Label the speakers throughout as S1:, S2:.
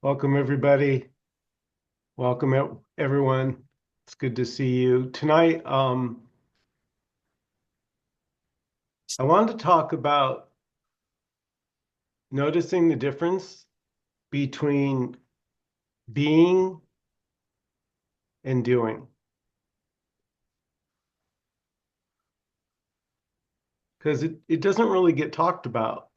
S1: Welcome, everybody. Welcome, everyone. It's good to see you. Tonight, I wanted to talk about noticing the difference between being and doing. Because it doesn't really get talked about.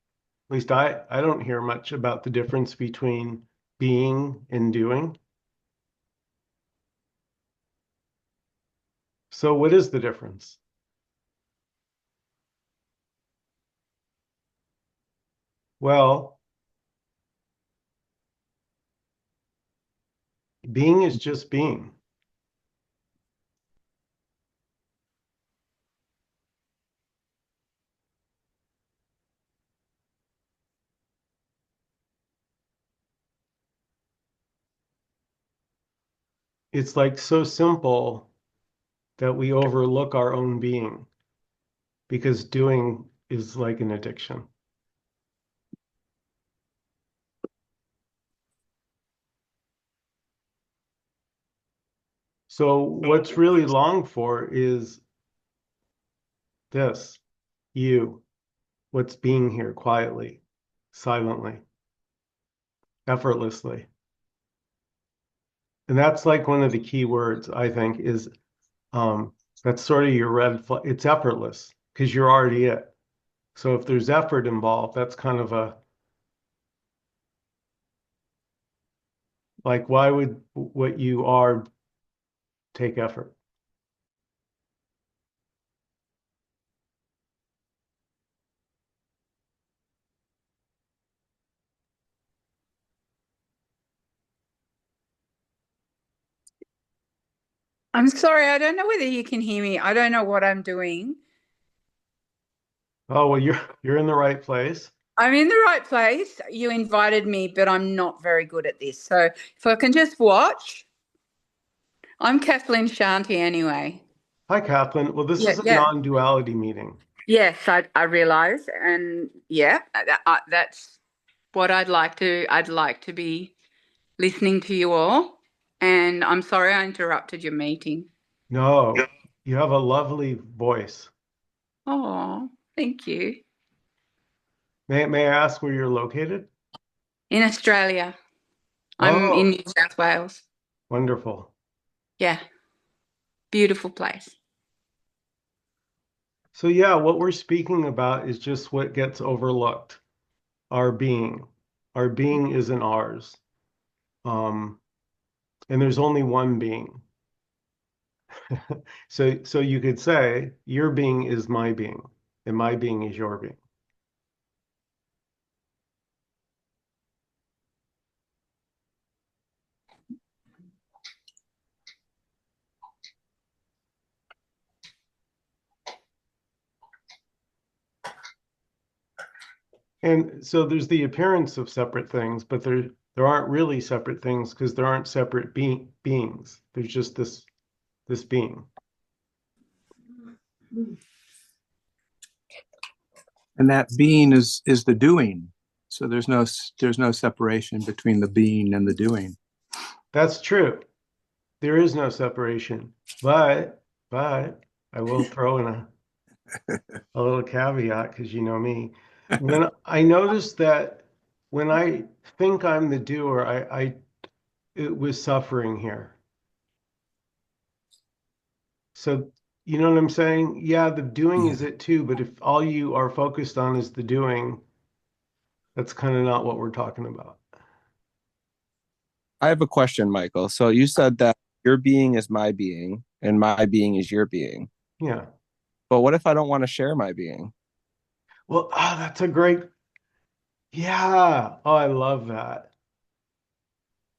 S1: At least I don't hear much about the difference between being and doing. So what is the difference? Well, being is just being. It's like so simple that we overlook our own being because doing is like an addiction. So what's really long for is this, you, what's being here quietly, silently, effortlessly. And that's like one of the key words, I think, is that's sort of your red flag. It's effortless because you're already it. So if there's effort involved, that's kind of a like, why would what you are take effort?
S2: I'm sorry, I don't know whether you can hear me. I don't know what I'm doing.
S1: Oh, well, you're in the right place.
S2: I'm in the right place. You invited me, but I'm not very good at this. So if I can just watch, I'm Kathleen Shanti anyway.
S1: Hi, Kathleen. Well, this
S2: Yeah,
S1: is a
S2: yeah.
S1: non-duality meeting.
S2: Yes, I realize. And yeah, that's what I'd like to be listening to you all. And I'm sorry I interrupted your meeting.
S1: No, you have a lovely voice.
S2: Oh, thank you.
S1: May I ask where you're located?
S2: In Australia, I'm in
S1: Oh,
S2: New South Wales.
S1: wonderful.
S2: Yeah, beautiful place.
S1: So yeah, what we're speaking about is just what gets overlooked, our being. Our being isn't ours. Um, and there's only one being. So you could say your being is my being, and my being is your being. And so there's the appearance of separate things, but there aren't really separate things because there aren't separate beings. There's just this being.
S3: And that being is the doing. So there's no separation between the being and the doing.
S1: That's true. There is no separation. But I will throw in a little caveat because you know me. When I notice that when I think I'm the doer, I it was suffering here. So you know what I'm saying? Yeah, the doing
S3: Yeah.
S1: is it too, but if all you are focused on is the doing, that's kind of not what we're talking about.
S4: I have a question, Michael. So you said that your being is my being and my being is your being.
S1: Yeah.
S4: But what if I don't want to share my being?
S1: Well, that's a great, yeah. Oh, I love that.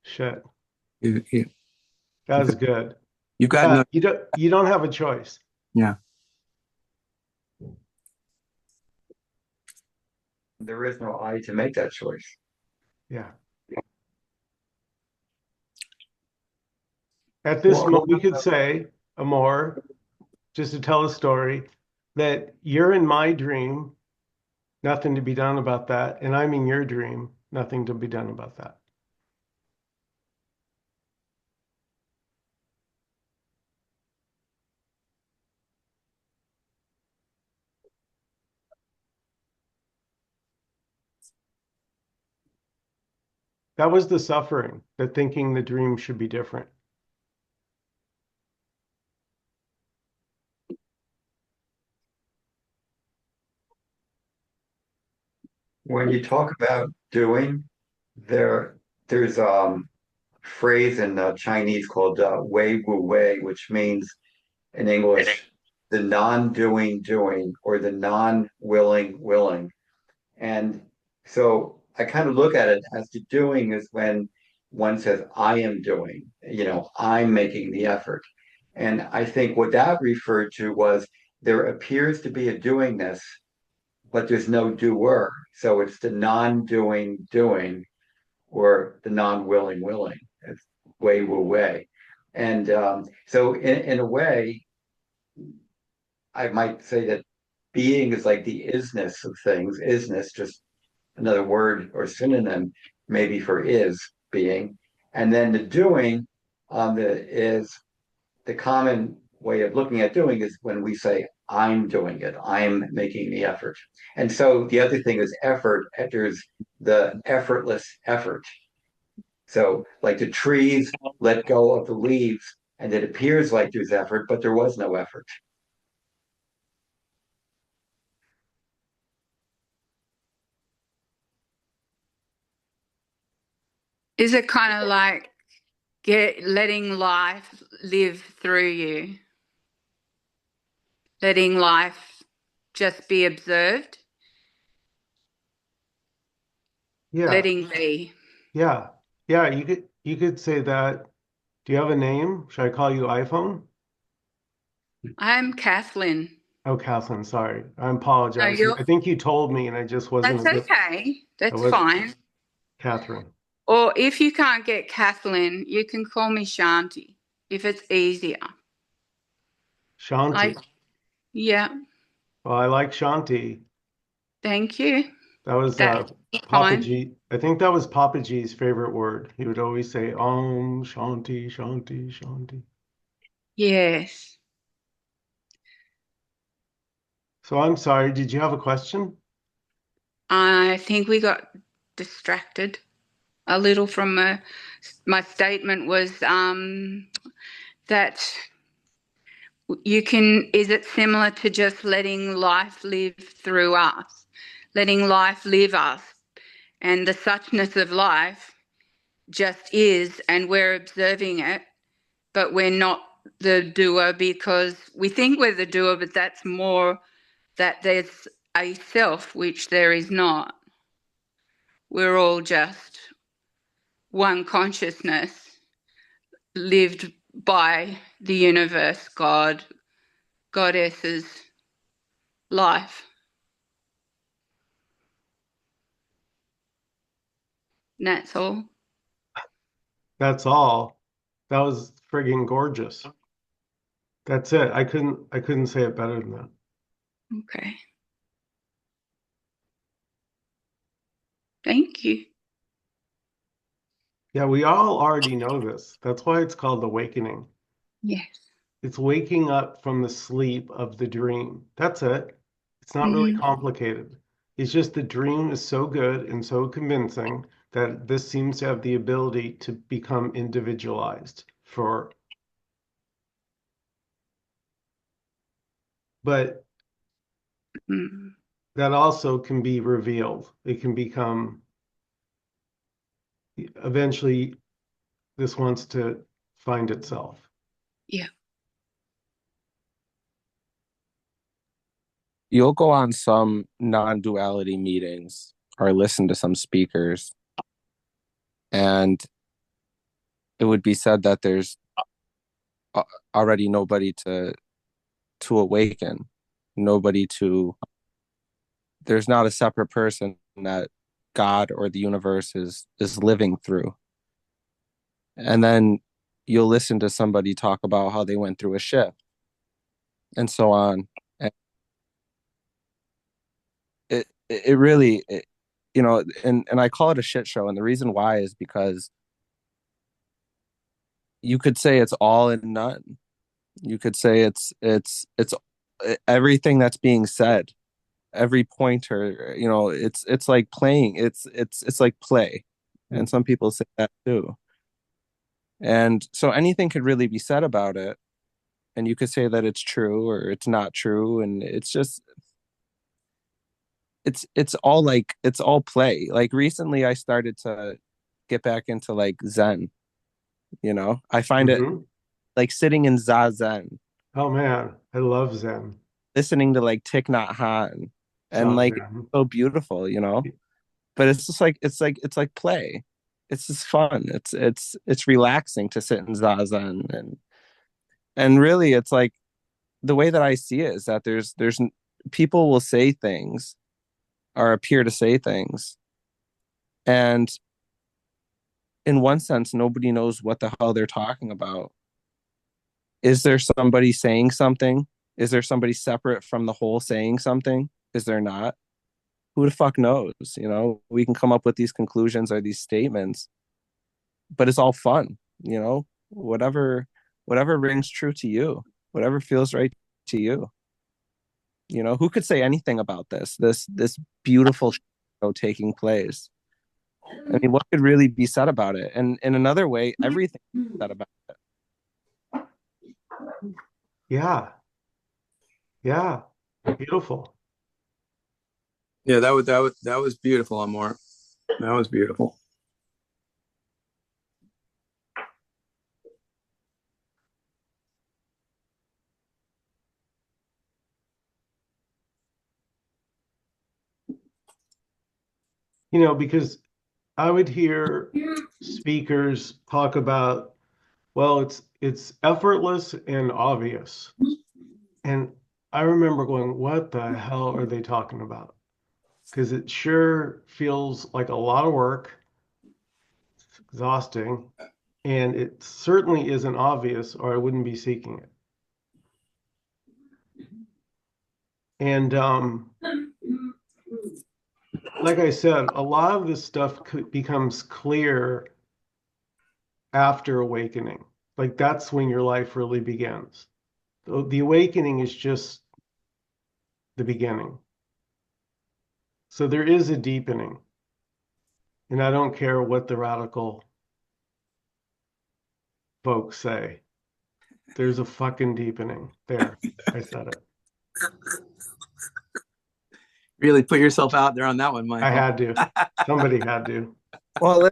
S1: Shit.
S3: You, you,
S1: That
S3: you've
S1: was
S3: got,
S1: good.
S3: you've got
S1: Yeah,
S3: no,
S1: you don't have a choice.
S3: yeah.
S5: There is no I to make that choice.
S1: Yeah. At this
S5: Well,
S1: moment, we could say, Amor, just to tell a story, that you're in my dream, nothing to be done about that, and I'm in your dream, nothing to be done about that. That was the suffering, the thinking the dream should be different.
S5: When you talk about doing, there's phrase in Chinese called wei wu wei, which means in English the non-doing doing or the non-willing willing. And so I kind of look at it as the doing is when one says, I am doing, I'm making the effort. And I think what that referred to was there appears to be a doingness, but there's no doer. So it's the non-doing doing or the non-willing willing. It's way wu way. And so in a way, I might say that being is like the isness of things, isness, just another word or synonym maybe for is being. And then the doing is the common way of looking at doing is when we say, I'm doing it, I'm making the effort. And so the other thing is effort. There's the effortless effort. So, like the trees let go of the leaves, and it appears like there's effort, but there was no effort.
S2: Is it kind of like letting life live through you, letting life just be observed,
S1: Yeah,
S2: letting be?
S1: yeah, yeah. You could say that. Do you have a name? Should I call you iPhone?
S2: I'm Kathleen.
S1: Oh, Kathleen, sorry. I
S2: No,
S1: apologize.
S2: you're.
S1: I think you told me, and I just wasn't
S2: That's
S1: a good.
S2: okay.
S1: I
S2: That's
S1: was
S2: fine.
S1: Catherine.
S2: Or if you can't get Kathleen, you can call me Shanti if it's easier. I
S1: Shanti.
S2: yeah.
S1: Well, I like Shanti.
S2: Thank you.
S1: That was
S2: That's
S1: Papa
S2: fine.
S1: G. I think that was Papa G's favorite word. He would always say Om Shanti Shanti Shanti.
S2: Yes.
S1: So I'm sorry. Did you have a question?
S2: I think we got distracted a little from my statement was that you can, is it similar to just letting life live through us, letting life live us, and the suchness of life just is, and we're observing it, but we're not the doer because we think we're the doer, but that's more that there's a self, which there is not. We're all just one consciousness lived by the universe, God, goddesses, life. And that's all.
S1: That's all. That was friggin' gorgeous. That's it. I couldn't say it better than that.
S2: Okay. Thank you.
S1: Yeah, we all already know this. That's why it's called awakening.
S2: Yes.
S1: It's waking up from the sleep of the dream. That's it. It's not really
S2: Mm,
S1: complicated. It's just the dream is so good and so convincing that this seems to have the ability to become individualized for, but
S2: mm,
S1: that also can be revealed. It can become, eventually, this wants to find itself.
S2: yeah.
S4: You'll go on some non-duality meetings or listen to some speakers, and it would be said that there's already nobody to awaken, nobody to. There's not a separate person that God or the universe is living through. And then you'll listen to somebody talk about how they went through a shift and so on. And it really and I call it a shit show, and the reason why is because you could say it's all and none. You could say it's everything that's being said, every pointer, it's like playing, it's like play. and some people say that too. And so anything could really be said about it, and you could say that it's true or it's not true, and it's just it's all like it's all play. Like recently I started to get back into like Zen, you know. I find it
S1: Hmm.
S4: like sitting in Zazen,
S1: Oh man, I love Zen.
S4: listening to like Thich Nhat Hanh, and like it's
S1: Zazen.
S4: so beautiful, you know. But it's just like it's like play. It's just fun. It's relaxing to sit in Zazen, and really it's like the way that I see it is that there's people will say things or appear to say things, and in one sense nobody knows what the hell they're talking about. Is there somebody saying something? Is there somebody separate from the whole saying something? Is there not? Who the fuck knows? You know, we can come up with these conclusions or these statements, but it's all fun, you know, whatever rings true to you, whatever feels right to you. You know, who could say anything about this beautiful show taking place? I mean, what could really be said about it? And in another way, everything said about it.
S1: Yeah, yeah, beautiful.
S3: Yeah, that was beautiful, Amor. That was beautiful.
S1: Because I would hear speakers talk about, well, it's effortless and obvious. And I remember going, what the hell are they talking about? Because it sure feels like a lot of work, it's exhausting, and it certainly isn't obvious, or I wouldn't be seeking it. And like I said, a lot of this stuff becomes clear after awakening. Like that's when your life really begins. The awakening is just the beginning. So there is a deepening. And I don't care what the radical folks say. There's a fucking deepening. There, I said it.
S3: Really put yourself out there on that one,
S1: I
S3: Michael.
S1: had to. Somebody had to.
S4: Well,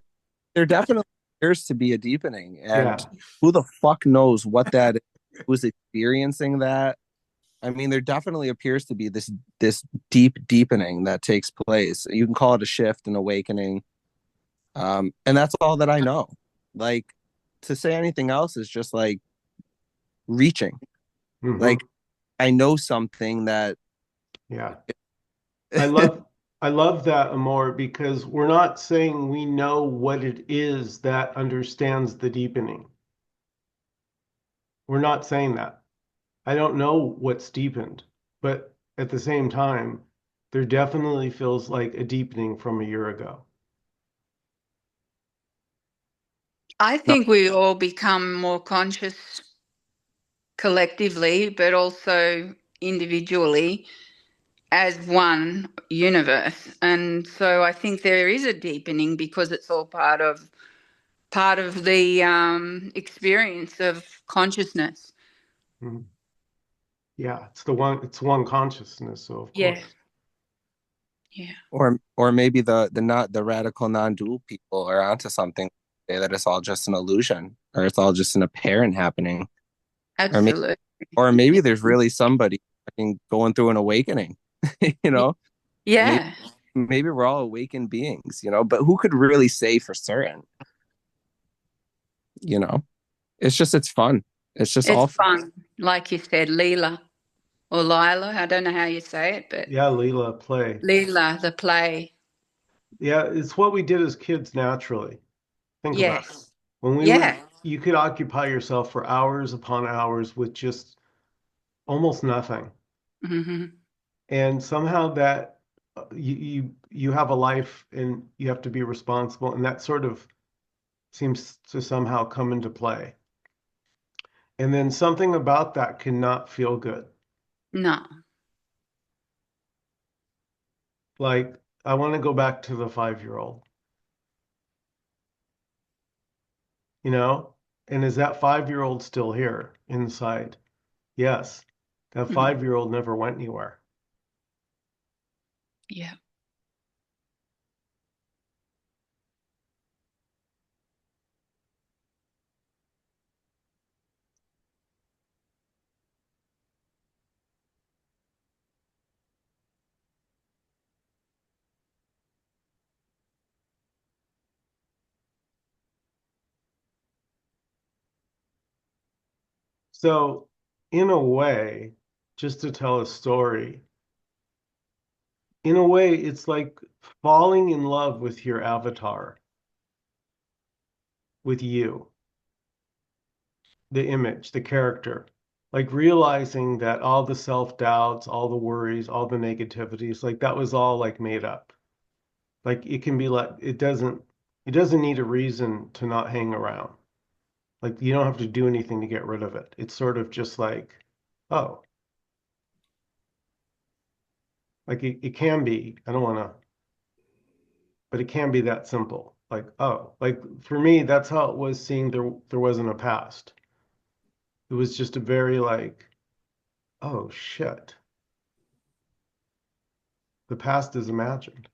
S4: there definitely appears to be a deepening, and
S1: Yeah.
S4: who the fuck knows what that is, who's experiencing that. I mean, there definitely appears to be this deep deepening that takes place. You can call it a shift, an awakening, and that's all that I know. Like to say anything else is just like reaching.
S1: Hmm.
S4: Like I know something that
S1: Yeah. I love I love that, Amor, because we're not saying we know what it is that understands the deepening. We're not saying that. I don't know what's deepened, but at the same time, there definitely feels like a deepening from a year ago.
S2: I
S4: no,
S2: think we all become more conscious collectively, but also individually as one universe. And so I think there is a deepening because it's all part of the experience of consciousness.
S1: Mhm. Yeah, it's one consciousness, so of course.
S2: Yes. Yeah.
S4: or maybe the not the radical non-dual people are onto something. Say that it's all just an illusion, or it's all just an apparent happening, or maybe
S2: Absolutely.
S4: there's really somebody fucking going through an awakening. You know, maybe
S2: Yeah.
S4: maybe we're all awakened beings. You know, but who could really say for certain? You know, it's fun. It's just
S2: It's
S4: all fun.
S2: fun. Like you said, Leela or Lila. I don't know how you say it, but
S1: Yeah, Leela, play.
S2: Leela, the play.
S1: Yeah, it's what we did as kids naturally. Think about it.
S2: Yes.
S1: When we would,
S2: Yeah.
S1: you could occupy yourself for hours upon hours with just almost nothing.
S2: Hmm.
S1: And somehow that you have a life and you have to be responsible, and that sort of seems to somehow come into play. And then something about that cannot feel good.
S2: No.
S1: Like I want to go back to the 5-year-old. you know? And is that 5-year-old still here inside? Yes. That
S2: Mm.
S1: 5-year-old never went anywhere.
S2: Yeah.
S1: So, in a way, just to tell a story, in a way, it's like falling in love with your avatar, with you, the image, the character. Like realizing that all the self-doubts, all the worries, all the negativities, like that was all like made up. Like it can be like it doesn't need a reason to not hang around. Like you don't have to do anything to get rid of it. It's sort of just like, oh, like it can be. I don't want to, but it can be that simple. Like, oh, like for me, that's how it was seeing there wasn't a past. It was just a very like, oh shit, the past is imagined.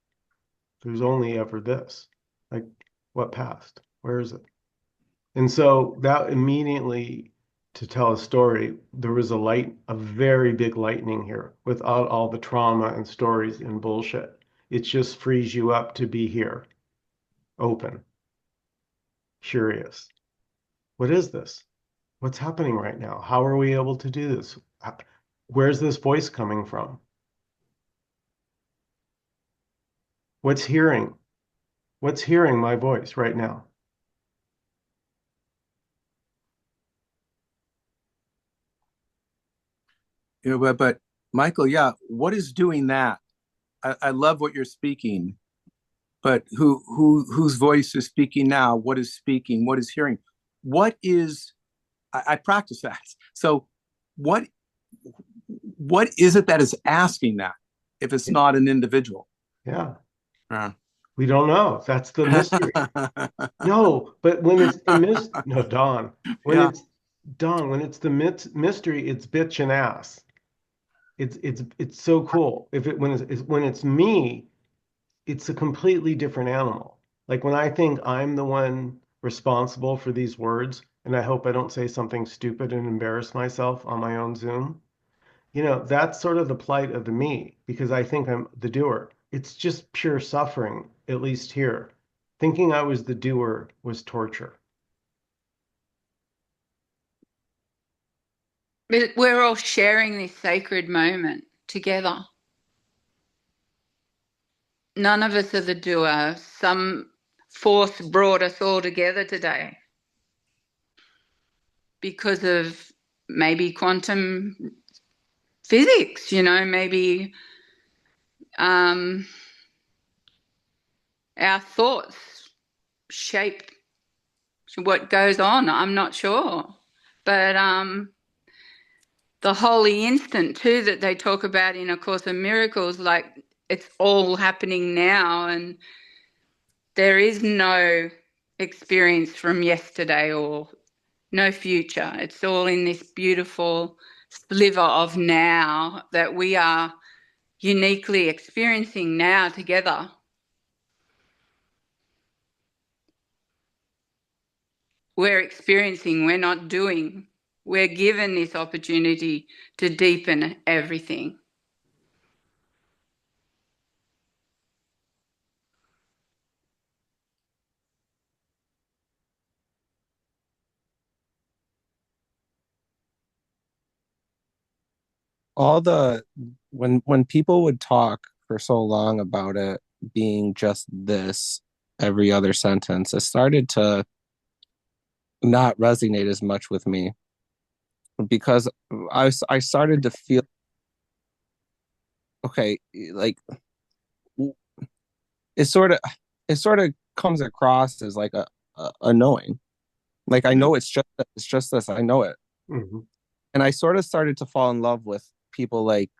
S1: There's only ever this. Like, what past? Where is it? And so that immediately, to tell a story, there was a very big lightning here without all the trauma and stories and bullshit. It just frees you up to be here, open, curious. What is this? What's happening right now? How are we able to do this? Where's this voice coming from? What's hearing? What's hearing my voice right now?
S3: But Michael, yeah, what is doing that? I love what you're speaking, but whose voice is speaking now? What is speaking? What is hearing? What is I practice that. So what what is it that is asking that if it's not an individual?
S1: Yeah,
S3: Uh.
S1: we don't know. That's the mystery. No, but when it's the no, Don, when
S3: Yeah.
S1: it's Don, when it's the mystery, it's bitch and ass. It's so cool. If it when it's me, it's a completely different animal. Like when I think I'm the one responsible for these words, and I hope I don't say something stupid and embarrass myself on my own Zoom. That's sort of the plight of the me because I think I'm the doer. It's just pure suffering, at least here. Thinking I was the doer was torture.
S2: But we're all sharing this sacred moment together. None of us are the doer. Some force brought us all together today because of maybe quantum physics, maybe um, our thoughts shape what goes on. I'm not sure. But the holy instant, too, that they talk about in A Course in Miracles, like it's all happening now, and there is no experience from yesterday or no future. It's all in this beautiful sliver of now that we are uniquely experiencing now together. We're experiencing, we're not doing. We're given this opportunity to deepen everything.
S4: All the when people would talk for so long about it being just this every other sentence, it started to not resonate as much with me because I started to feel okay, like it sort of it sort of comes across as like a knowing. Like I know it's just this. I know it.
S1: Mhm.
S4: And I sort of started to fall in love with people like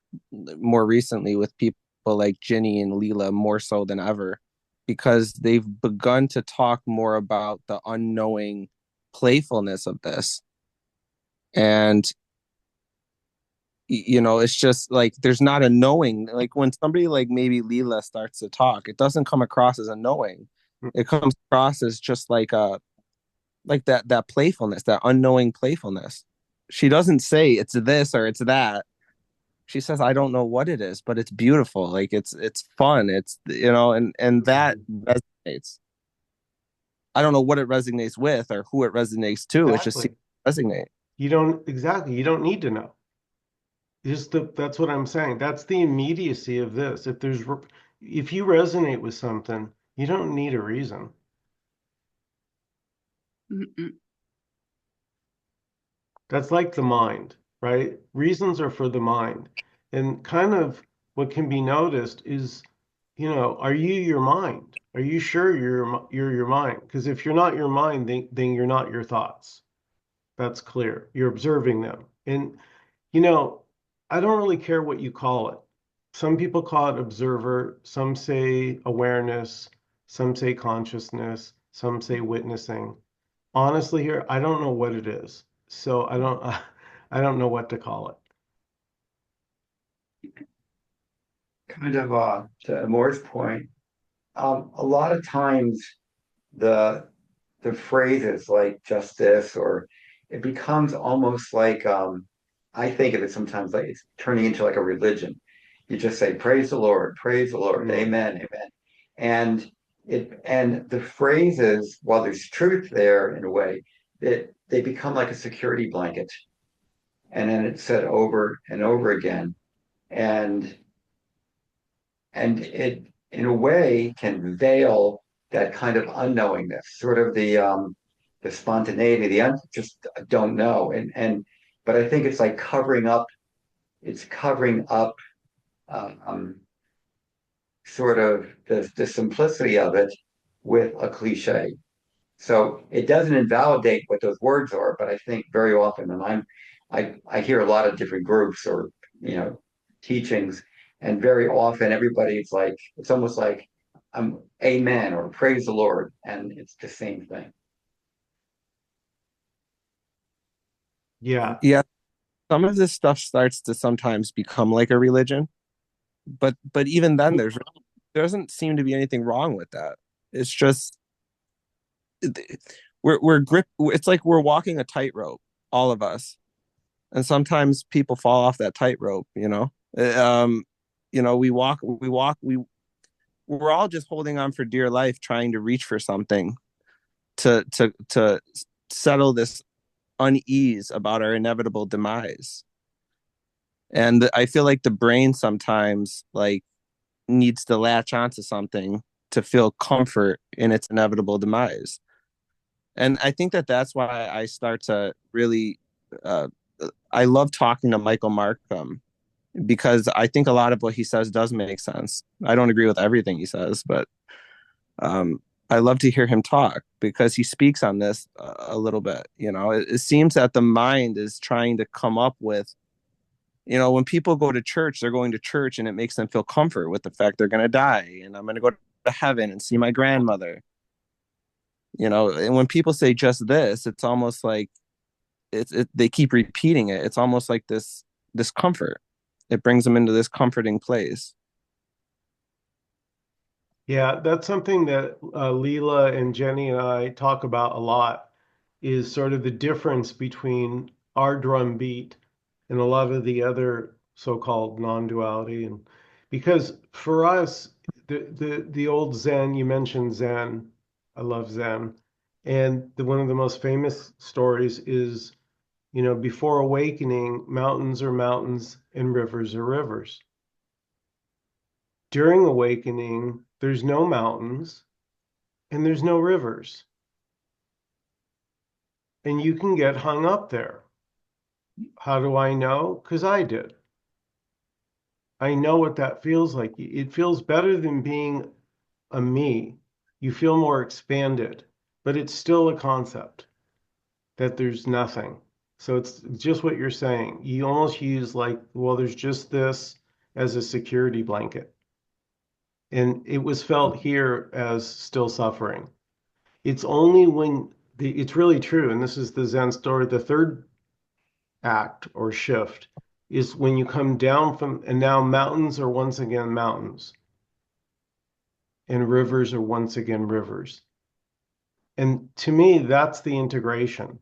S4: more recently with people like Ginny and Leela more so than ever because they've begun to talk more about the unknowing playfulness of this. And it's just like there's not a knowing. Like when somebody like maybe Leela starts to talk, it doesn't come across as a knowing. It comes across as just like that playfulness, that unknowing playfulness. She doesn't say it's this or it's that. She says, I don't know what it is, but it's beautiful. Like it's fun. It's and that resonates. I don't know what it resonates with or who it resonates to. It just seems
S1: Exactly.
S4: to resonate.
S1: You don't need to know. That's what I'm saying. That's the immediacy of this. If you resonate with something, you don't need a reason.
S2: Mm-mm.
S1: That's like the mind, right? Reasons are for the mind. And kind of what can be noticed is, are you your mind? Are you sure you're your mind? Because if you're not your mind, then you're not your thoughts. That's clear. You're observing them. And, you know, I don't really care what you call it. Some people call it observer, some say awareness, some say consciousness, some say witnessing. Honestly, here, I don't know what it is. So I don't I don't know what to call it.
S5: Kind of to Moore's point, a lot of times the the phrases like just this or it becomes almost like I think of it sometimes like it's turning into like a religion. You just say praise the Lord,
S1: Mm.
S5: amen, amen. And the phrases, while there's truth there in a way, that they become like a security blanket. And then it's said over and over again. And it in a way can veil that kind of unknowingness, sort of the spontaneity, just don't know. But I think it's like it's covering up um, sort of the simplicity of it with a cliche. So it doesn't invalidate what those words are, but I think very often, and I hear a lot of different groups or teachings, and very often everybody's like it's almost like amen or praise the Lord, and it's the same thing.
S1: Yeah.
S4: Yeah, some of this stuff starts to sometimes become like a religion, but even then there doesn't seem to be anything wrong with that. It's just we're grip it's like we're walking a tightrope, all of us. And sometimes people fall off that tightrope. We're all just holding on for dear life, trying to reach for something to settle this unease about our inevitable demise. And I feel like the brain sometimes like needs to latch onto something to feel comfort in its inevitable demise. And I think that that's why I start to really uh, I love talking to Michael Markham because I think a lot of what he says does make sense. I don't agree with everything he says, but um, I love to hear him talk because he speaks on this a little bit. It seems that the mind is trying to come up with, when people go to church, they're going to church and it makes them feel comfort with the fact they're going to die and I'm going to go to heaven and see my grandmother. And when people say just this, it's almost like they keep repeating it. It's almost like this comfort. It brings them into this comforting place.
S1: Yeah, that's something that Leela and Jenny and I talk about a lot is sort of the difference between our drum beat and a lot of the other so-called non-duality. And because for us, the old Zen, you mentioned Zen, I love Zen. And one of the most famous stories is, before awakening, mountains are mountains and rivers are rivers. During awakening, there's no mountains and there's no rivers. And you can get hung up there. How do I know? Because I did. I know what that feels like. It feels better than being a me. You feel more expanded, but it's still a concept that there's nothing. So it's just what you're saying. You almost use like, well, there's just this as a security blanket. And it was felt here as still suffering. It's only when it's really true. And this is the Zen story. The third act or shift is when you come down from, and now mountains are once again mountains, and rivers are once again rivers. And to me, that's the integration.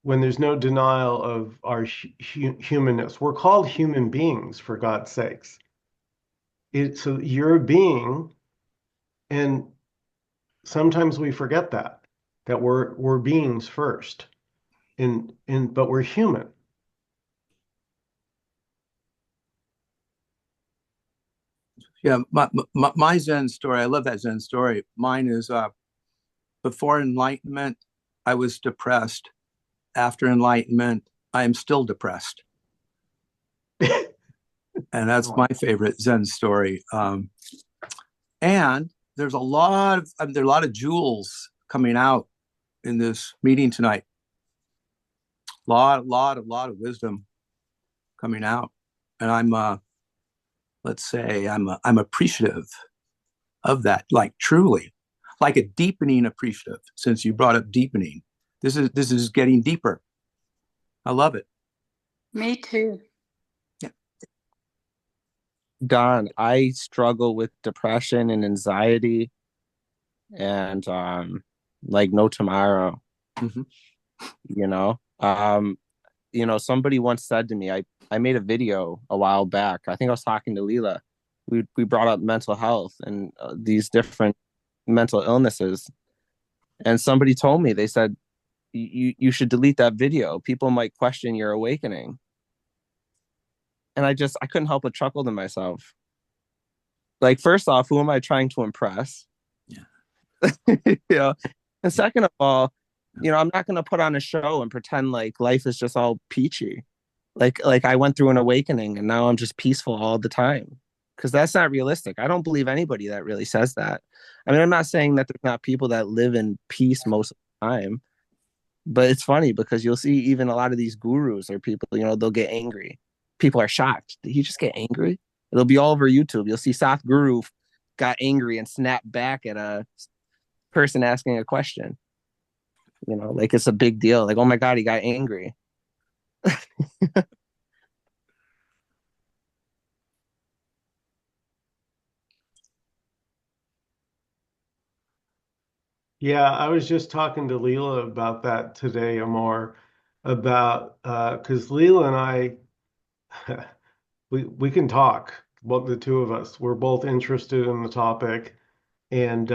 S1: When there's no denial of our humanness, we're called human beings, for God's sakes. So you're a being, and sometimes we forget that we're beings first, and but we're human.
S3: Yeah, my Zen story, I love that Zen story. Mine is before enlightenment, I was depressed. After enlightenment, I am still depressed. And that's my favorite Zen story. And there's a lot of jewels coming out in this meeting tonight. Lot of wisdom coming out, and I'm let's say I'm appreciative of that, like truly, like a deepening appreciative. Since you brought up deepening, this is getting deeper. I love it.
S2: Me too.
S3: Yeah.
S4: Don, I struggle with depression and anxiety and like no tomorrow.
S3: Mm-hmm.
S4: You know, somebody once said to me, I made a video a while back. I think I was talking to Leela. We brought up mental health and these different mental illnesses, and somebody told me, they said you should delete that video. People might question your awakening. And I couldn't help but chuckle to myself. Like, first off, who am I trying to impress?
S3: Yeah.
S4: You know, and second of all, I'm not going to put on a show and pretend like life is just all peachy. Like I went through an awakening and now I'm just peaceful all the time. Because that's not realistic. I don't believe anybody that really says that. I mean, I'm not saying that there's not people that live in peace most of the time, but it's funny because you'll see even a lot of these gurus or people, they'll get angry. People are shocked. Did he just get angry? It'll be all over YouTube. You'll see Guru got angry and snapped back at a person asking a question. Like it's a big deal. Like, oh my God, he got angry.
S1: Yeah, I was just talking to Leela about that today, Amor, about because Leela and I we can talk. Well, the two of us, we're both interested in the topic, and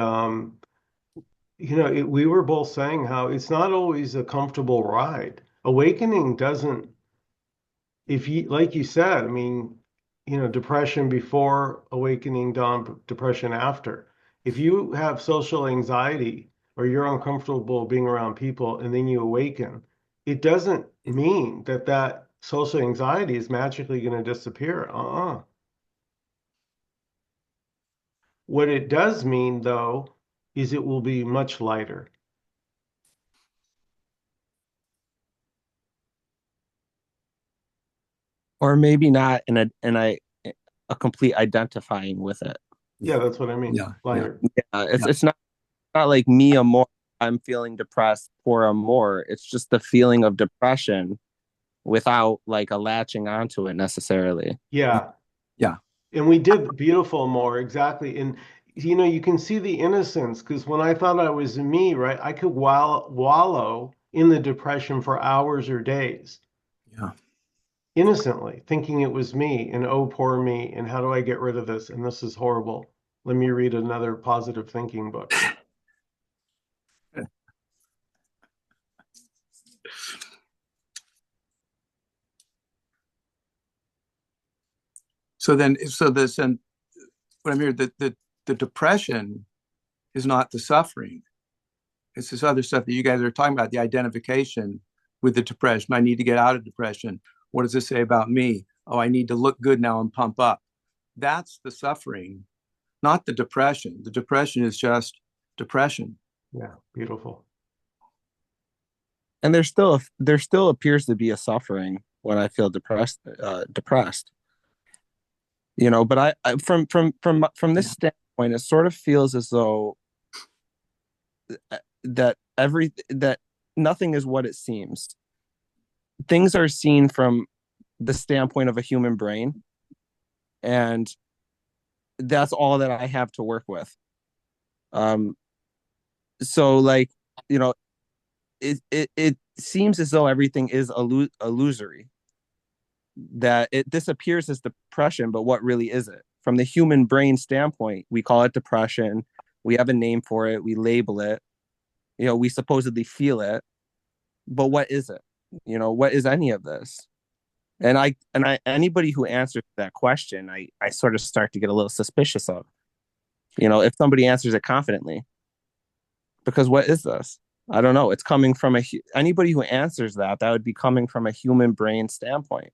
S1: we were both saying how it's not always a comfortable ride. Awakening doesn't, if you, like you said, I mean, depression before awakening dawn, depression after. If you have social anxiety or you're uncomfortable being around people and then you awaken, it doesn't mean that social anxiety is magically going to disappear. What it does mean, though, is it will be much lighter.
S4: Or maybe not in a complete identifying with it.
S1: Yeah, that's what I mean.
S3: Yeah.
S1: Lighter.
S4: Yeah, it's not like me a more I'm feeling depressed for a more. It's just the feeling of depression without like a latching onto it necessarily.
S1: Yeah.
S3: Yeah.
S1: And we did beautiful more exactly. And you can see the innocence because when I thought I was me, right, I could wallow in the depression for hours or days
S3: Yeah.
S1: innocently, thinking it was me and oh, poor me. And how do I get rid of this? And this is horrible. Let me read another positive thinking book.
S3: So this, and what I'm hearing, the depression is not the suffering. It's this other stuff that you guys are talking about, the identification with the depression. I need to get out of depression. What does this say about me? Oh, I need to look good now and pump up. That's the suffering, not the depression. The depression is just depression.
S1: Yeah, beautiful.
S4: And there still appears to be a suffering when I feel depressed. But from this standpoint, it sort of feels as though that that nothing is what it seems. Things are seen from the standpoint of a human brain, and that's all that I have to work with. Um, so like, you know, it seems as though everything is illusory, that it disappears as depression, but what really is it? From the human brain standpoint, we call it depression. We have a name for it. We label it. We supposedly feel it, but what is it? What is any of this? And anybody who answers that question, I sort of start to get a little suspicious of. If somebody answers it confidently, because what is this? I don't know. It's coming from anybody who answers that would be coming from a human brain standpoint.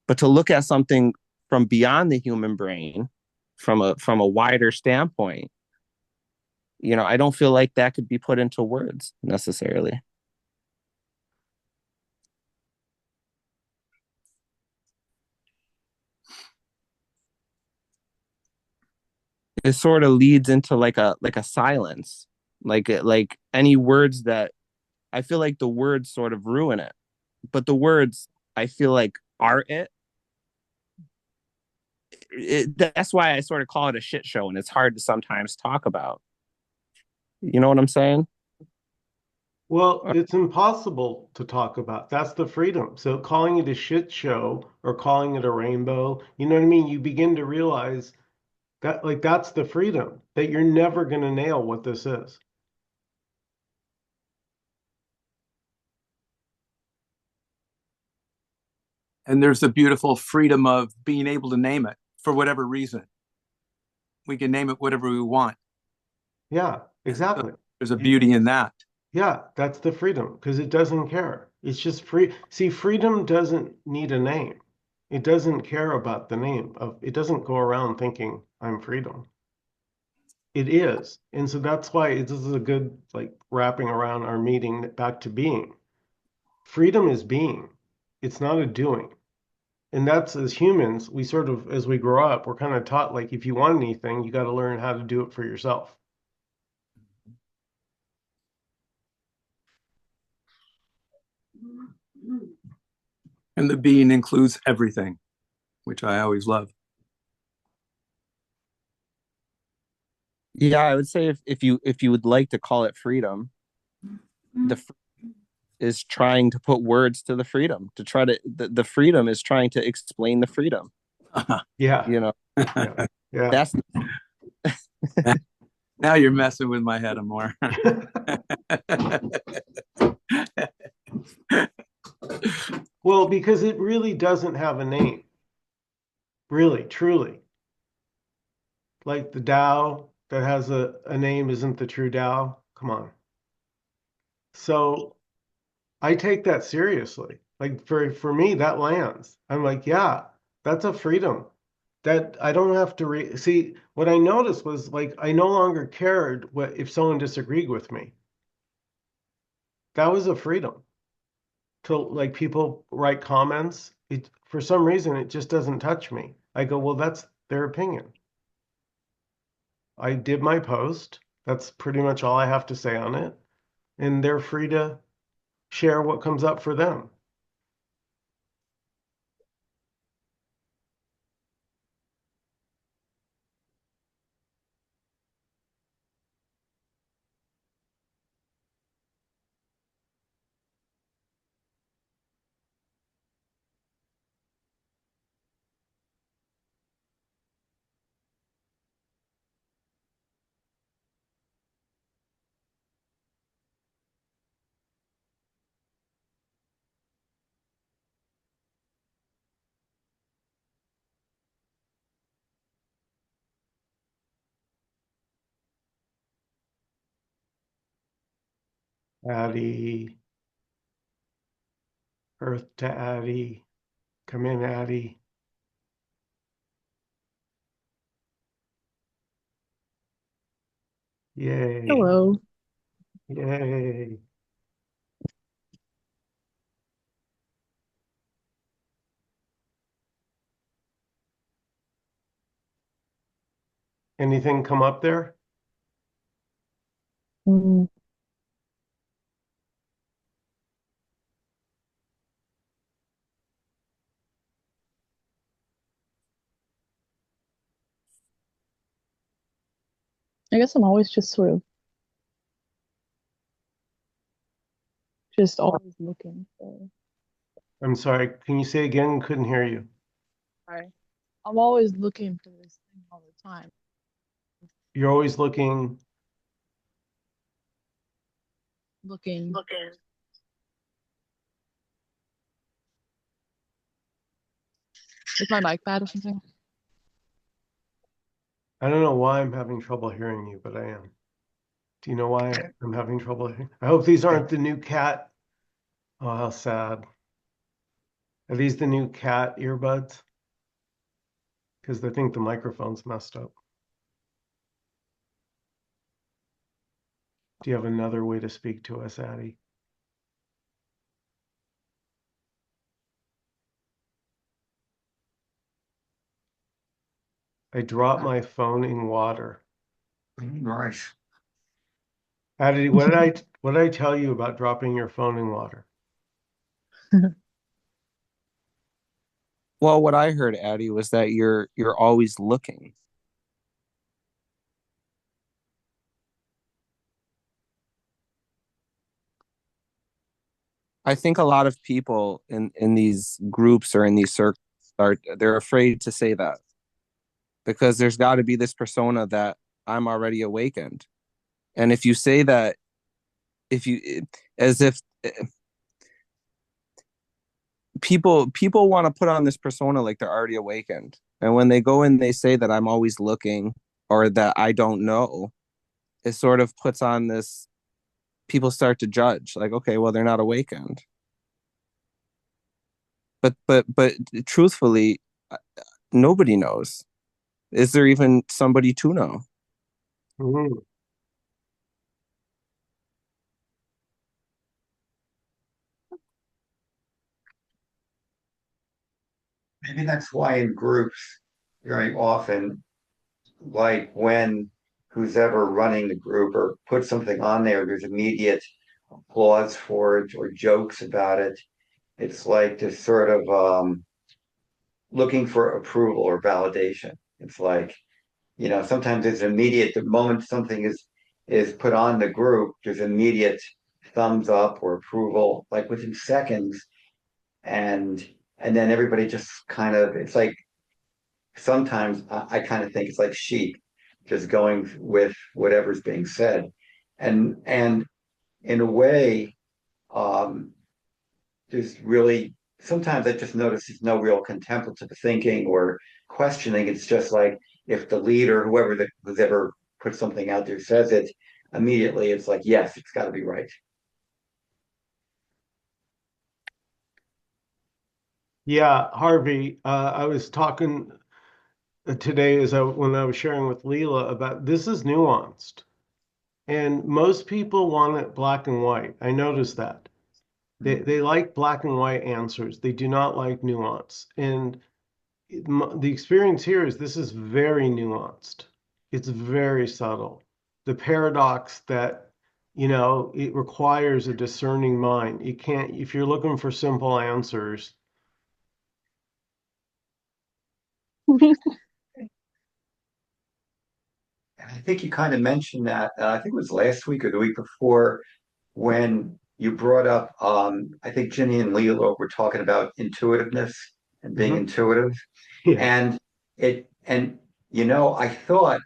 S4: But to look at something from beyond the human brain, from a wider standpoint, I don't feel like that could be put into words necessarily. It sort of leads into like a silence, like any words that I feel like the words sort of ruin it, but the words I feel like are that's why I sort of call it a shit show, and it's hard to sometimes talk about. You know what I'm saying?
S1: Well, it's impossible to talk about. That's the freedom. So calling it a shit show or calling it a rainbow, you know what I mean? You begin to realize that like that's the freedom, that you're never going to nail what this is.
S3: And there's the beautiful freedom of being able to name it for whatever reason. We can name it whatever we want.
S1: Yeah,
S3: So
S1: exactly.
S3: there's a beauty in that.
S1: Yeah, that's the freedom because it doesn't care. It's just free. See, freedom doesn't need a name. It doesn't care about the name of it doesn't go around thinking I'm freedom. It is. And so that's why this is a good like wrapping around our meeting back to being. Freedom is being. It's not a doing. And that's as humans, we sort of as we grow up, we're kind of taught like if you want anything, you got to learn how to do it for yourself.
S3: And the being includes everything, which I always love.
S4: Yeah, I would say if you would like to call it freedom, the is trying to put words to the freedom, to try to the freedom is trying to explain the freedom.
S1: Yeah.
S4: You know,
S1: Yeah. Yeah.
S4: that's
S3: Now you're messing with my head more.
S1: Well, because it really doesn't have a name. Really, truly. Like the Tao that has a name isn't the true Tao. Come on. So I take that seriously. Like for me, that lands. I'm like, yeah, that's a freedom that I don't have to see. What I noticed was like I no longer cared what if someone disagreed with me. That was a freedom to like people write comments. It for some reason it just doesn't touch me. I go, well, that's their opinion. I did my post. That's pretty much all I have to say on it. And they're free to share what comes up for them. Addie, Earth to Addie, come in, Addie. Yay.
S6: Hello.
S1: Yay. Anything come up there?
S6: Mm, I guess I'm always just sort of just always looking for.
S1: I'm sorry, can you say again? Couldn't hear you.
S6: Sorry. I'm always looking for this thing all the time.
S1: You're always looking.
S6: Looking. Is my mic bad or something?
S1: I don't know why I'm having trouble hearing you, but I am. Do you know why I'm having trouble hearing? I hope these aren't the new cat. Oh, how sad. Are these the new cat earbuds? Because I think the microphone's messed up. Do you have another way to speak to us, Addie? I dropped my phone in water.
S5: Nice.
S1: Addie, what did I tell you about dropping your phone in water?
S4: Well, what I heard, Addie, was that you're always looking. I think a lot of people in these groups or in these circles they're afraid to say that because there's got to be this persona that I'm already awakened. And if you say that, if you as if people want to put on this persona like they're already awakened. And when they go in, they say that I'm always looking or that I don't know. It sort of puts on this. People start to judge, like, okay, well, they're not awakened. But truthfully, nobody knows. Is there even somebody to know?
S1: Mhm.
S5: Maybe that's why in groups, very often, like when who's ever running the group or put something on there, there's immediate applause for it or jokes about it. It's like this sort of looking for approval or validation. It's like, sometimes it's immediate. The moment something is put on the group, there's immediate thumbs up or approval, like within seconds, and and then everybody just kind of. It's like sometimes I kind of think it's like sheep, just going with whatever's being said, and in a way, um, there's really sometimes I just notice there's no real contemplative thinking or questioning. It's just like if the leader, who's ever put something out there says it, immediately it's like, yes, it's got to be right.
S1: Yeah, Harvey, I was talking today when I was sharing with Leela about this is nuanced. And most people want it black and white. I noticed that. They like black and white answers. They do not like nuance. And the experience here is this is very nuanced. It's very subtle. The paradox that, it requires a discerning mind. You can't, if you're looking for simple answers.
S5: And I think you kind of mentioned that. I think it was last week or the week before when you brought up. I think Ginny and Lilo were talking about intuitiveness and being
S1: Mhm.
S5: intuitive.
S1: Yeah.
S5: And I thought,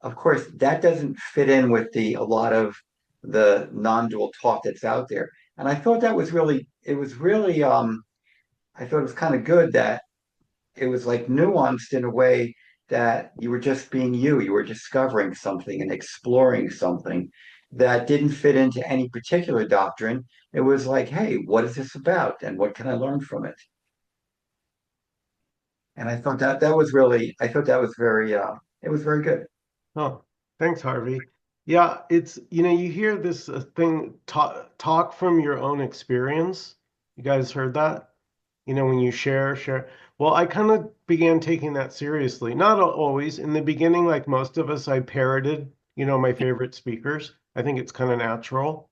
S5: of course, that doesn't fit in with the a lot of the non-dual talk that's out there. And I thought that was really, it was really, I thought it was kind of good that it was like nuanced in a way that you were just being you. You were discovering something and exploring something that didn't fit into any particular doctrine. It was like, hey, what is this about? And what can I learn from it? And I thought that was really, I thought that was very, it was very good.
S1: Oh, thanks, Harvey. Yeah, you hear this thing talk from your own experience. You guys heard that? When you share. Well, I kind of began taking that seriously. Not always. In the beginning, like most of us, I parroted, my favorite speakers. I think it's kind of natural.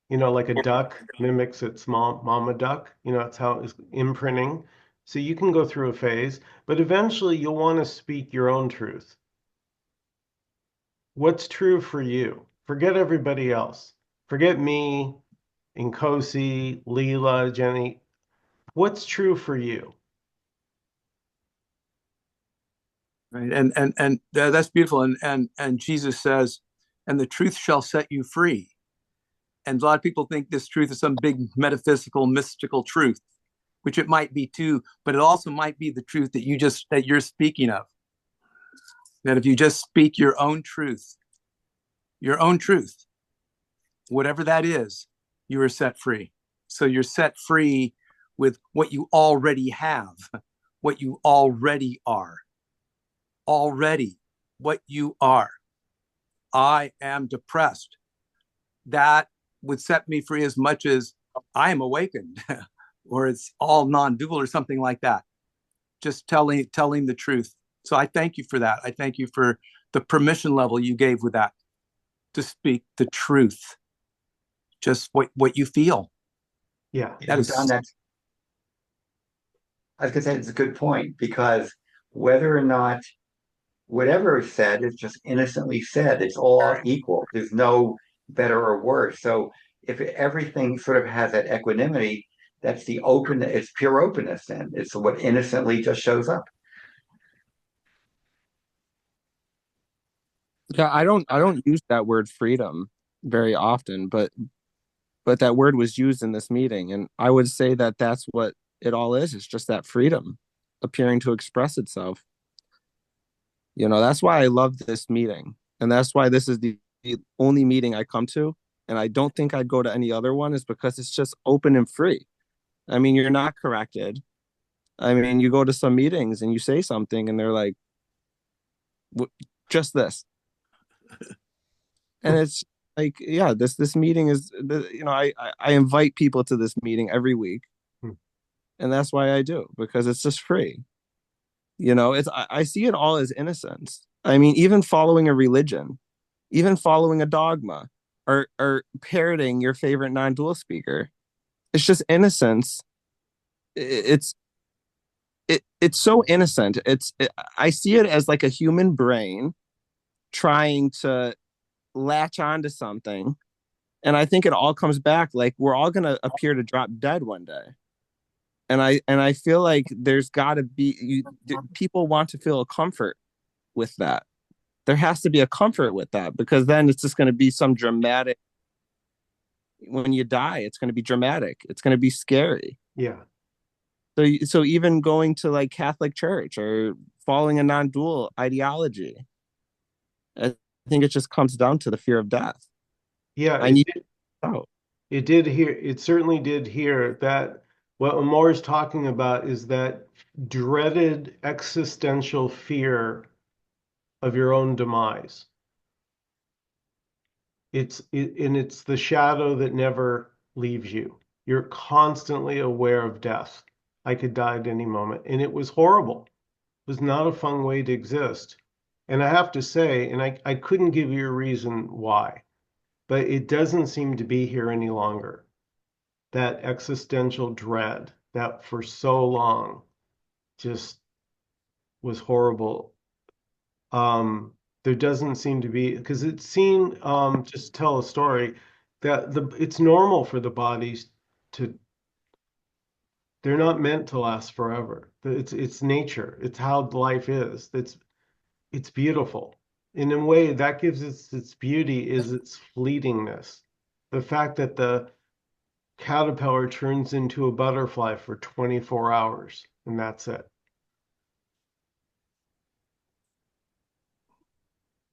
S1: Like a duck mimics its mama duck. It's how it's imprinting. So you can go through a phase, but eventually you'll want to speak your own truth. what's true for you? Forget everybody else. Forget me, Nkosi, Leela, Jenny. What's true for you?
S3: Right. And that's beautiful. And Jesus says, and the truth shall set you free. And a lot of people think this truth is some big metaphysical, mystical truth, which it might be too, but it also might be the truth that you're speaking of. That if you just speak your own truth, whatever that is, you are set free. So you're set free with what you already have, what you already are, already what you are. I am depressed. That would set me free as much as I am awakened, or it's all non-dual or something like that. Just telling the truth. So I thank you for that. I thank you for the permission level you gave with that to speak the truth, just what you feel.
S1: Yeah.
S3: That
S5: Don,
S3: is,
S5: I was going to say it's a good point because whether or not whatever is said is just innocently said, it's all equal. There's no better or worse. So if everything sort of has that equanimity, that's the open, it's pure openness then. It's what innocently just shows up.
S4: Yeah, I don't use that word freedom very often, but that word was used in this meeting, and I would say that that's what it all is. It's just that freedom appearing to express itself. You know, that's why I love this meeting, and that's why this is the only meeting I come to, and I don't think I'd go to any other one, is because it's just open and free. I mean, you're not corrected. I mean, you go to some meetings and you say something, and they're like, just this, and it's like, yeah, this meeting is, you know, I invite people to this meeting every week,
S1: Hmm.
S4: and that's why I do, because it's just free. You know, I see it all as innocence. I mean, even following a religion, even following a dogma, or parroting your favorite non-dual speaker, it's just innocence. It's it's so innocent. I see it as like a human brain trying to latch onto something, and I think it all comes back like we're all gonna appear to drop dead one day. And I feel like there's got to be people want to feel a comfort with that. There has to be a comfort with that, because then it's just going to be some dramatic, when you die it's going to be dramatic, it's going to be scary.
S1: Yeah.
S4: So even going to like Catholic Church or following a non-dual ideology, I think it just comes down to the fear of death.
S1: Yeah.
S4: I need out.
S1: It did here. It certainly did here that what Amor is talking about is that dreaded existential fear of your own demise. And it's the shadow that never leaves you. You're constantly aware of death. I could die at any moment, and it was horrible. It was not a fun way to exist. And I have to say, and I couldn't give you a reason why, but it doesn't seem to be here any longer. That existential dread that for so long just was horrible. There doesn't seem to be, because it seemed, just tell a story that it's normal for the bodies to, they're not meant to last forever. It's nature. It's how life is. It's beautiful. In a way, that gives its beauty is its fleetingness. The fact that the caterpillar turns into a butterfly for 24 hours and that's it.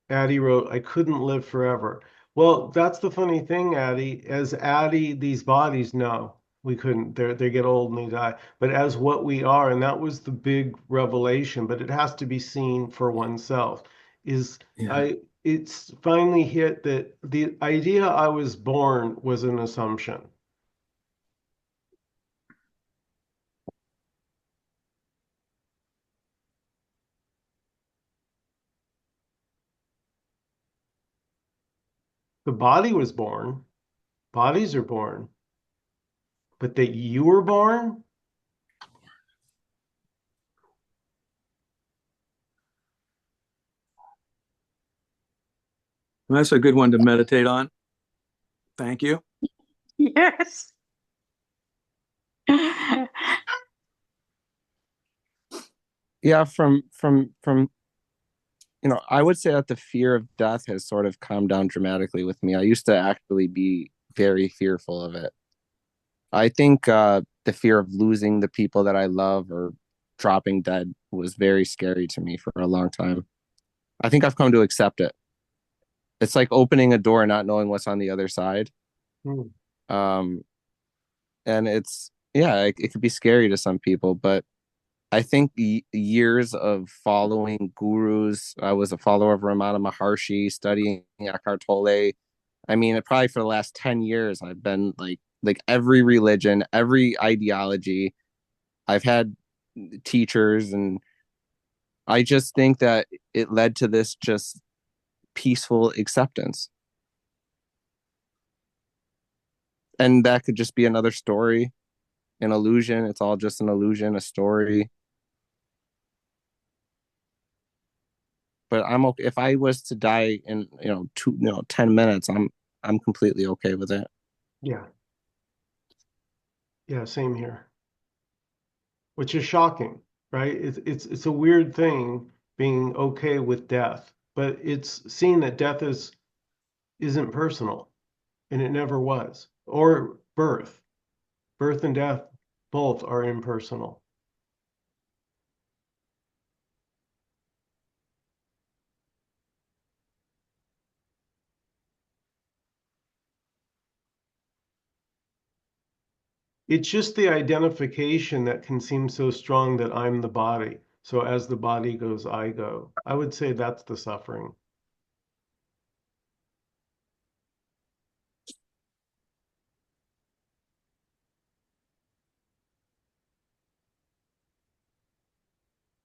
S1: Addie wrote, I couldn't live forever. Well, that's the funny thing, Addie. As Addie, these bodies, no, we couldn't. They get old and they die. But as what we are, and that was the big revelation, but it has to be seen for oneself, is
S3: yeah.
S1: it's finally hit that the idea I was born was an assumption. The body was born, bodies are born, but that you were born,
S3: That's a good one to meditate on. Thank you.
S2: Yes.
S4: Yeah, from I would say that the fear of death has sort of calmed down dramatically with me. I used to actually be very fearful of it. I think the fear of losing the people that I love or dropping dead was very scary to me for a long time. I think I've come to accept it. It's like opening a door and not knowing what's on the other side.
S1: Hmm.
S4: Um, and it could be scary to some people, but I think years of following gurus. I was a follower of Ramana Maharshi, studying Eckhart Tolle. I mean, probably for the last 10 years, I've been like every religion, every ideology. I've had teachers, and I just think that it led to this just peaceful acceptance. And that could just be another story, an illusion. It's all just an illusion, a story. But I'm okay if I was to die in 10 minutes. I'm completely okay with it.
S1: Yeah. Yeah, same here. Which is shocking, right? It's a weird thing being okay with death, but it's seeing that death isn't personal, and it never was. Or birth. Birth and death both are impersonal. It's just the identification that can seem so strong that I'm the body. So as the body goes, I go. I would say that's the suffering.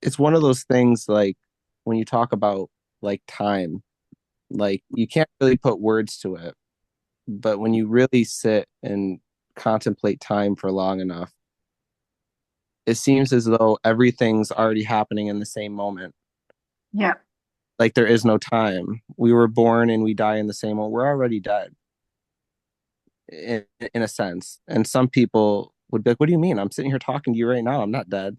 S4: It's one of those things, like when you talk about like time, like you can't really put words to it, but when you really sit and contemplate time for long enough, it seems as though everything's already happening in the same moment.
S2: Yeah.
S4: Like there is no time. We were born and we die in the same moment. We're already dead in a sense. And some people would be like, "What do you mean? I'm sitting here talking to you right now. I'm not dead."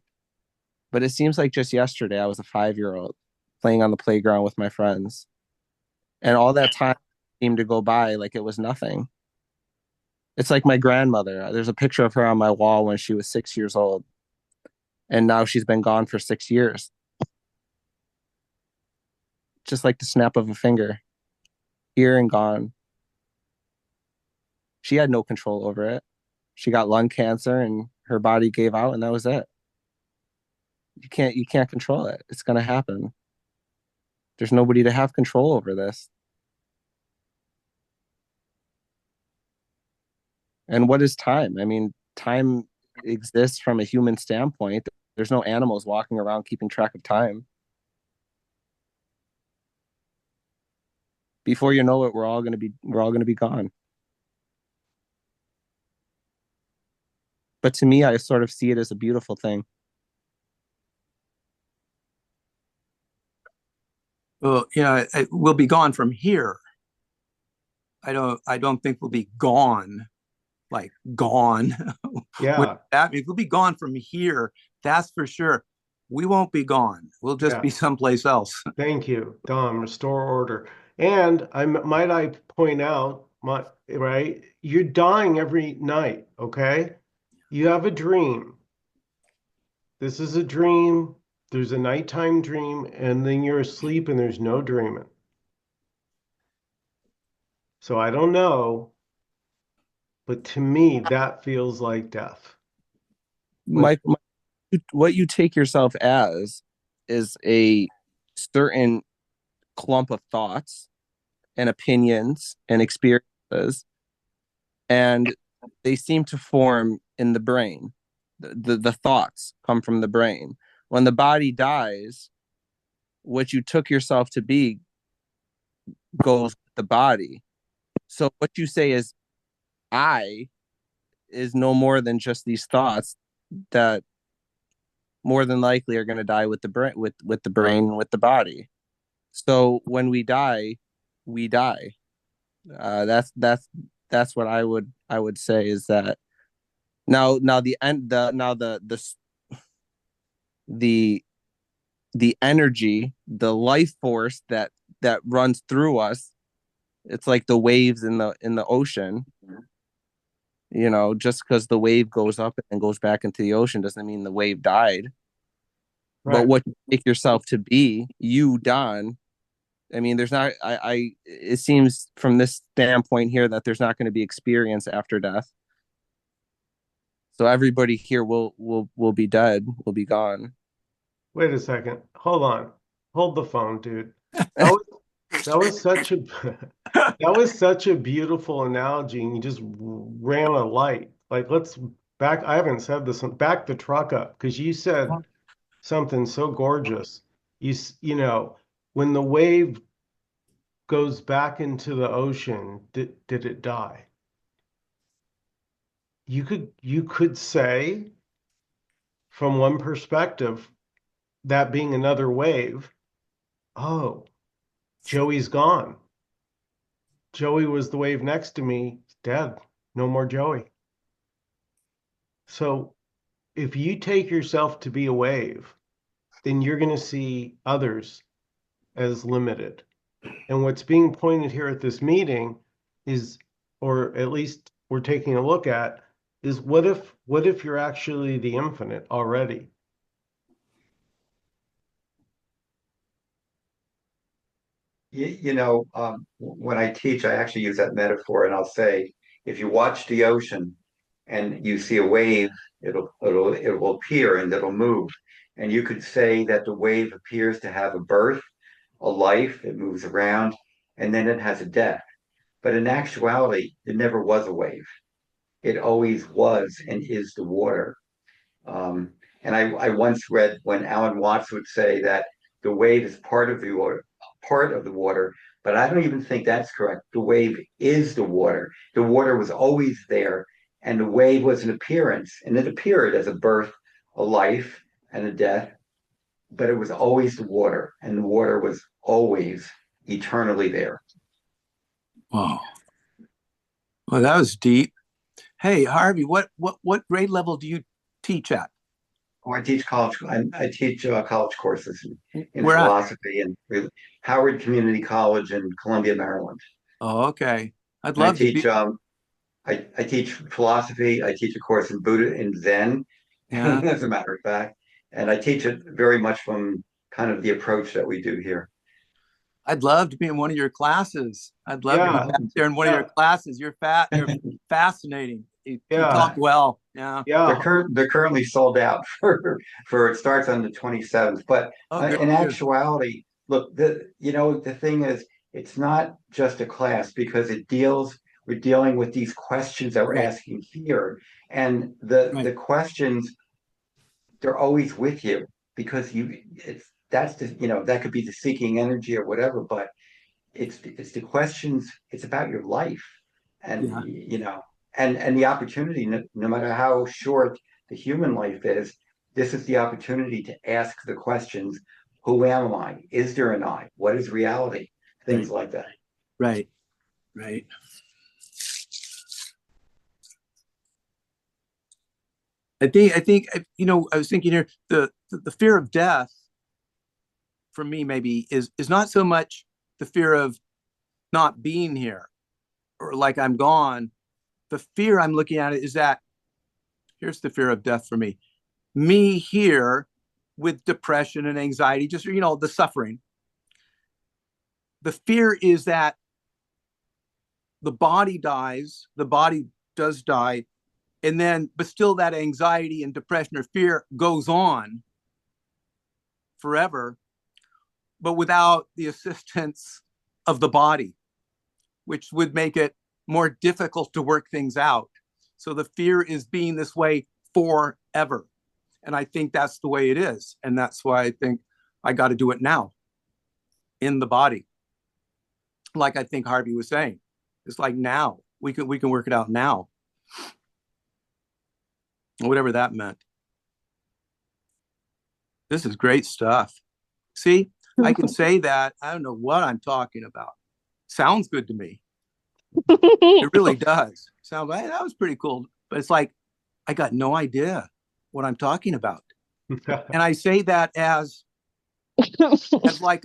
S4: But it seems like just yesterday I was a 5 year old playing on the playground with my friends. And all that time seemed to go by like it was nothing. It's like my grandmother. There's a picture of her on my wall when she was 6 years old. And now she's been gone for 6 years. Just like the snap of a finger, here and gone. She had no control over it. She got lung cancer and her body gave out, and that was it. You can't control it. It's gonna happen. There's nobody to have control over this. And what is time? I mean, time exists from a human standpoint. There's no animals walking around keeping track of time. Before you know it, we're all gonna be gone. But to me, I sort of see it as a beautiful thing.
S3: Well, we'll be gone from here. I don't think we'll be gone, like gone. What
S1: Yeah,
S3: that means, we'll be gone from here. That's for sure. We won't be gone. We'll just
S1: yeah.
S3: be someplace else.
S1: Thank you, Dom. Restore order. And might I point out, right? You're dying every night, okay? You have a dream. This is a dream. There's a nighttime dream, and then you're asleep and there's no dreaming. So I don't know, but to me, that feels like death. When
S4: Mike, what you take yourself as is a certain clump of thoughts and opinions and experiences, and they seem to form in the brain. The thoughts come from the brain. When the body dies, what you took yourself to be goes with the body. So what you say is I is no more than just these thoughts that more than likely are going to die with the brain, with the brain, with the body. So when we die, we die. That's what I would say is that now the end the now the the energy, the life force that runs through us, it's like the waves in the ocean. You know, just because the wave goes up and goes back into the ocean doesn't mean the wave died. But
S1: Right.
S4: what you make yourself to be, you, Don, I mean, there's not. It seems from this standpoint here that there's not going to be experience after death. So everybody here will be dead, will be gone.
S1: Wait a second. Hold on. Hold the phone, dude. That was that was such a that was such a beautiful analogy, and you just ran a light. Like, let's back. I haven't said this. Back the truck up because you said something so gorgeous. You know, when the wave goes back into the ocean, did it die? You could say from one perspective, that being another wave, oh, Joey's gone. Joey was the wave next to me, dead. No more Joey. So if you take yourself to be a wave, then you're going to see others as limited. And what's being pointed here at this meeting is, or at least we're taking a look at, is what if you're actually the infinite already?
S5: When I teach, I actually use that metaphor, and I'll say, if you watch the ocean and you see a wave, it will appear and it'll move, and you could say that the wave appears to have a birth, a life, it moves around, and then it has a death. But in actuality, it never was a wave. It always was and is the water. Um, and I once read when Alan Watts would say that the wave is part of the water, but I don't even think that's correct. The wave is the water. The water was always there, and the wave was an appearance, and it appeared as a birth, a life, and a death, but it was always the water, and the water was always eternally there.
S3: Wow. Well, that was deep. Hey, Harvey, what grade level do you teach at?
S5: Oh, I teach college. I teach college courses in
S3: Where at?
S5: philosophy and Howard Community College in Columbia, Maryland.
S3: Oh, okay. I'd
S5: And I
S3: love to
S5: teach
S3: be.
S5: I teach philosophy. I teach a course in Buddha and Zen,
S3: Yeah,
S5: as a matter of fact, and I teach it very much from kind of the approach that we do here.
S3: I'd love to be in one of your classes. I'd love to be
S1: Yeah,
S3: back there in one of your
S1: yeah,
S3: classes. You're fascinating. You talk
S1: yeah,
S3: well. Yeah.
S1: yeah.
S5: They're currently sold out for it starts on the 27th. But
S3: Oh, good
S5: in
S3: for you.
S5: actuality, look, the thing is, it's not just a class because we're dealing with these questions that we're
S3: Right.
S5: asking here, and the
S3: Right.
S5: questions, they're always with you because that could be the seeking energy or whatever, but it's the questions, it's about your life, and
S3: Yeah.
S5: and the opportunity, no matter how short the human life is, this is the opportunity to ask the questions: who am I? Is there an I? What is reality? Things
S3: Right.
S5: like that.
S3: Right. Right. I think I was thinking here the fear of death for me maybe is not so much the fear of not being here or like I'm gone. The fear I'm looking at it is that here's the fear of death for me. Me here with depression and anxiety, just the suffering. The fear is that the body dies, the body does die, and then but still that anxiety and depression or fear goes on forever, but without the assistance of the body, which would make it more difficult to work things out. So the fear is being this way forever. And I think that's the way it is. And that's why I think I got to do it now in the body. Like I think Harvey was saying, it's like now we can work it out now, whatever that meant. This is great stuff. See, I can say that. I don't know what I'm talking about. Sounds good to me. It really does. Sound hey, that was pretty cool. But it's like I got no idea what I'm talking about. And I say that as like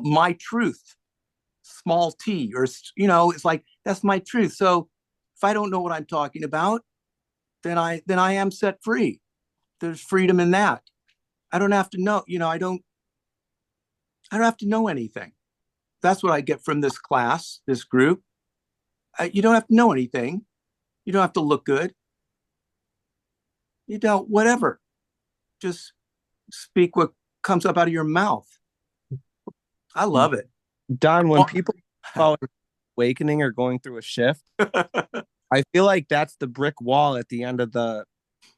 S3: my truth, small t, or it's like that's my truth. So if I don't know what I'm talking about, then I am set free. There's freedom in that. I don't have to know. I don't have to know anything. That's what I get from this class, this group. You don't have to know anything. You don't have to look good. You don't, whatever. Just speak what comes up out of your mouth. I love it.
S4: Don, when people call it awakening or going through a shift, I feel like that's the brick wall at the end of the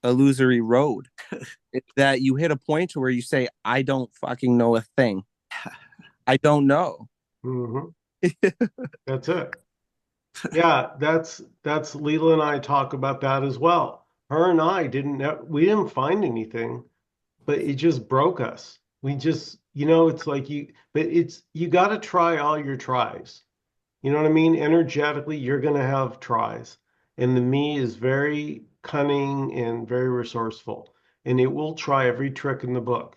S4: illusory road. It's that you hit a point to where you say, I don't fucking know a thing. I don't know.
S1: Mhm. That's it. Yeah, that's Leela and I talk about that as well. Her and I we didn't find anything, but it just broke us. We just, it's like you got to try all your tries. You know what I mean? Energetically, you're going to have tries. And the me is very cunning and very resourceful, and it will try every trick in the book.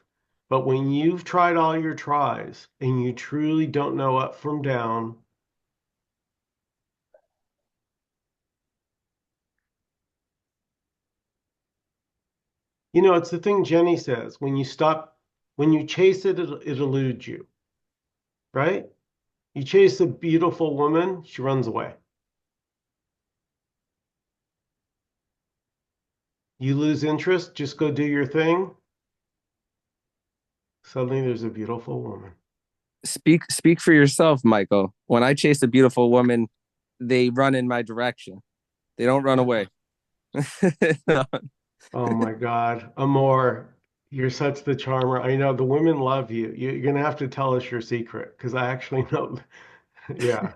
S1: But when you've tried all your tries and you truly don't know up from down, it's the thing Jenny says, when you chase it, it eludes you, right? You chase a beautiful woman, she runs away. You lose interest, just go do your thing. Suddenly there's a beautiful woman.
S4: Speak for yourself, Michael. When I chase a beautiful woman, they run in my direction. They don't run away. No.
S1: Oh my God. Amor, you're such the charmer. I know the women love you. You're going to have to tell us your secret because I actually know. Yeah.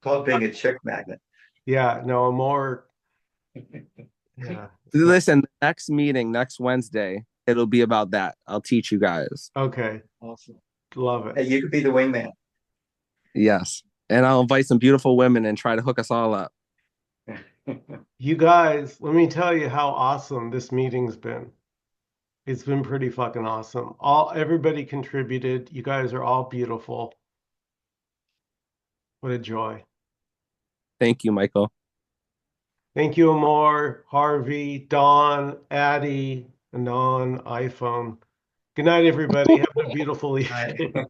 S5: Called being a chick magnet.
S1: Yeah. No, Amor. Yeah. So,
S4: Listen, next meeting, next Wednesday, it'll be about that. I'll teach you guys.
S1: okay.
S5: Awesome.
S1: Love
S5: Hey,
S1: it.
S5: you could be the wingman.
S4: Yes. And I'll invite some beautiful women and try to hook us all up.
S1: You guys, let me tell you how awesome this meeting's been. It's been pretty fucking awesome. Everybody contributed. You guys are all beautiful. What a joy.
S4: Thank you, Michael.
S1: Thank you, Amor, Harvey, Don, Addie, Anon, iPhone. Good night, everybody. Have a beautiful evening.